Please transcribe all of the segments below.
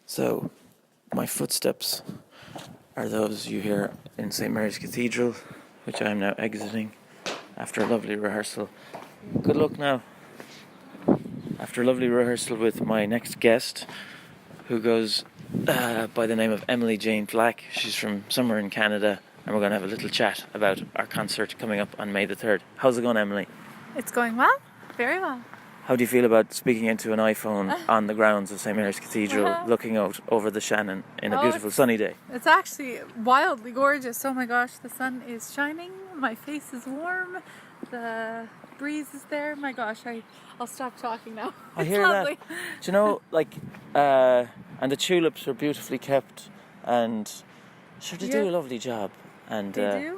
So, my footsteps are those you hear in St. Mary's Cathedral, which I am now exiting after a lovely rehearsal. Good luck now. After a lovely rehearsal with my next guest, who goes by the name of Emily Jean Flack. She's from somewhere in Canada, and we're going to have a little chat about our concert coming up on May the 3rd. How's it going, Emily? It's going well, very well. How do you feel about speaking into an iPhone on the grounds of St. Mary's Cathedral, looking out over the Shannon in a beautiful sunny day? It's actually wildly gorgeous. Oh my gosh, the sun is shining, my face is warm, the breeze is there. My gosh, I'll stop talking now. I hear lovely. That. Do you know, and the tulips are beautifully kept, and sure, they do a lovely job. And They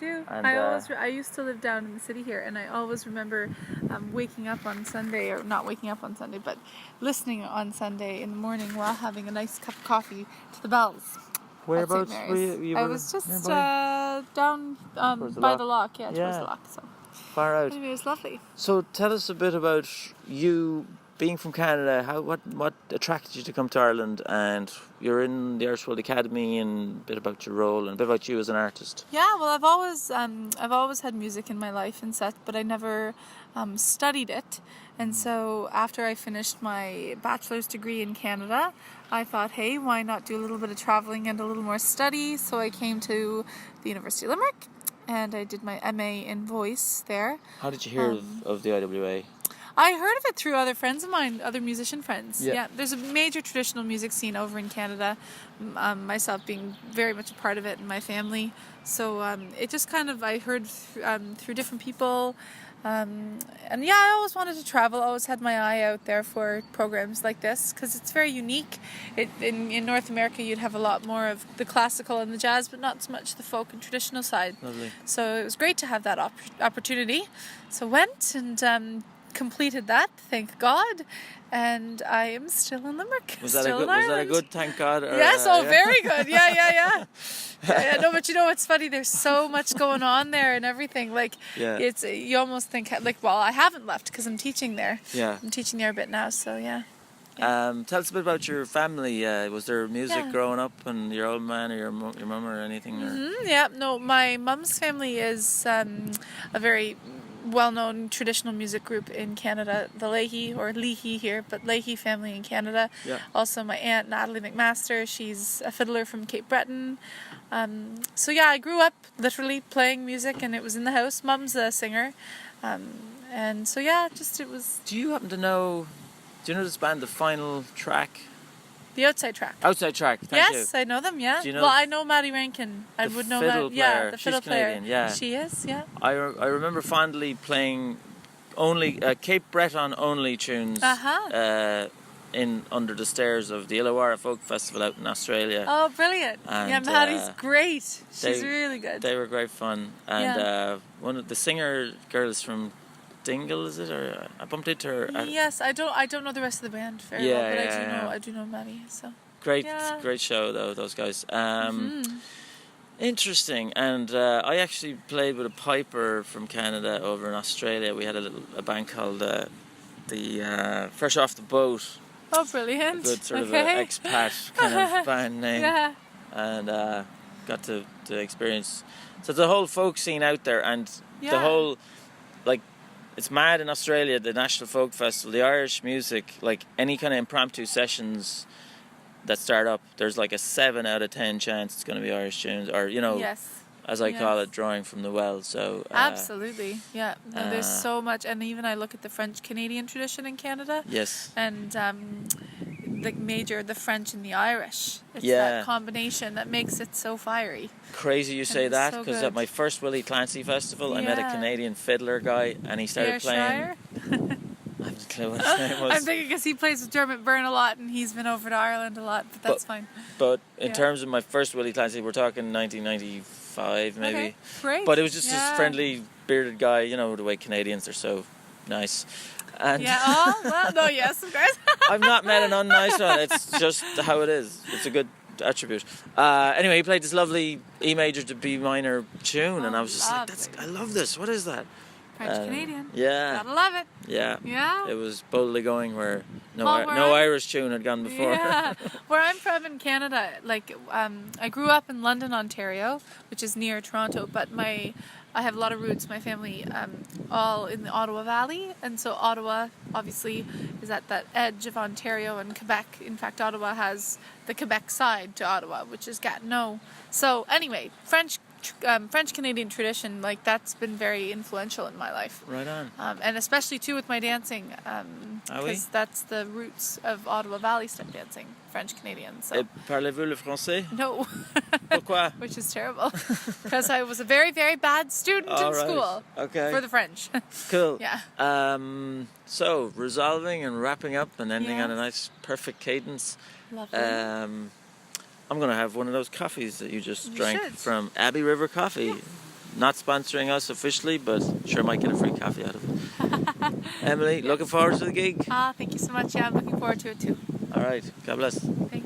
do. And, I used to live down in the city here, and I always remember waking up on Sunday, or not waking up on Sunday, but listening on Sunday in the morning while having a nice cup of coffee to the bells. Whereabouts were you? I was just down by the lock, towards the lock. So far out. Anyway, it was lovely. So tell us a bit about you being from Canada. What attracted you to come to Ireland? And you're in the Irish World Academy, and a bit about your role and a bit about you as an artist. Yeah, well, I've always had music in my life and such, but I never studied it. And so after I finished my bachelor's degree in Canada, I thought, hey, why not do a little bit of traveling and a little more study? So I came to the University of Limerick, and I did my MA in voice there. How did you hear of the IWA? I heard of it through other friends of mine, other musician friends. Yeah. There's a major traditional music scene over in Canada, myself being very much a part of it and my family. So it just kind of, I heard through different people. I always wanted to travel, always had my eye out there for programs like this, because it's very unique. In North America, you'd have a lot more of the classical and the jazz, but not so much the folk and traditional side. Lovely. So it was great to have that opportunity. So went and completed that, thank God, and I am still in Limerick. Was that a good thank God? Or, yes, very good. Yeah. No, but you know what's funny? There's so much going on there and everything. It's you almost think I haven't left because I'm teaching there. Yeah, I'm teaching there a bit now. So yeah. Tell us a bit about your family. Was there music growing up, and your old man or your mum or anything? Or? Mm-hmm, yeah, no, my mum's family is a very well-known traditional music group in Canada, the Leahy, or Leahy here, but Leahy family in Canada. Yeah. Also my aunt Natalie McMaster, she's a fiddler from Cape Breton. I grew up literally playing music, and it was in the house. Mum's a singer. It was... Do you know this band, The Final Track? The Outside Track. Outside Track, thank you. Yes, I know them, yeah. Do you know I know Maddie Rankin. I would know Maddie. Yeah, the fiddle player. Canadian, yeah. She is, yeah. I remember fondly playing only Cape Breton only tunes in under the stairs of the Illawarra Folk Festival out in Australia. Oh, brilliant. And, Maddie's great. She's really good. They were great fun. And one of the singer girls from Dingle, is it? Or I bumped into her. Yes, I don't know the rest of the band very well, but I do know Maddie. So great show though, those guys. Interesting. And I actually played with a piper from Canada over in Australia. We had a band called the Fresh Off the Boat. Oh, brilliant! A good sort of an expat kind of band name. Yeah. And got to experience. So the whole folk scene out there, and the whole it's mad in Australia, the National Folk Festival, the Irish music, any kind of impromptu sessions that start up, there's a 7 out of 10 chance it's going to be Irish tunes, or, as I call it, drawing from the well. So absolutely, yeah. No, there's so much, and even I look at the French-Canadian tradition in Canada. Yes. And the French and the Irish. It's that combination that makes it so fiery. Crazy you say that, because at my first Willie Clancy festival, I met a Canadian fiddler guy, and he started playing. I have no clue what his name was. I'm thinking because he plays with Dermot Byrne a lot, and he's been over to Ireland a lot, but that's fine. But in terms of my first Willie Clancy, we're talking 1995 maybe. Okay, great. But it was just this friendly, bearded guy, the way Canadians are so nice. And of course. I've not met an unnice one. It's just how it is. It's a good attribute. Anyway, he played this lovely E major to B minor tune, and I was just I love this. What is that? French Canadian. Yeah. Gotta love it. Yeah. Yeah. It was boldly going where no Well, where no I'm- Irish tune had gone before. Yeah, where I'm from in Canada, like I grew up in London, Ontario, which is near Toronto, but I have a lot of roots. My family all in the Ottawa Valley, and so Ottawa obviously is at that edge of Ontario and Quebec. In fact, Ottawa has the Quebec side to Ottawa, which is Gatineau. So anyway, French Canadian tradition, like that's been very influential in my life. Right on. And especially too with my dancing, because that's the roots of Ottawa Valley step dancing, French Canadian. So Et parlez-vous le français? no, Pourquoi? which is terrible, because I was a very, very bad student All in right. school Okay. for the French. Cool. Yeah. So resolving and wrapping up and ending on a Yes. nice perfect cadence. Lovely. I'm going to have one of those coffees that you just You drank should. from Abbey River Coffee. Not sponsoring us officially, but sure might get a free coffee out of it. Emily, looking forward to the gig. Thank you so much. Yeah, I'm looking forward to it too. All right. God bless. Thank you.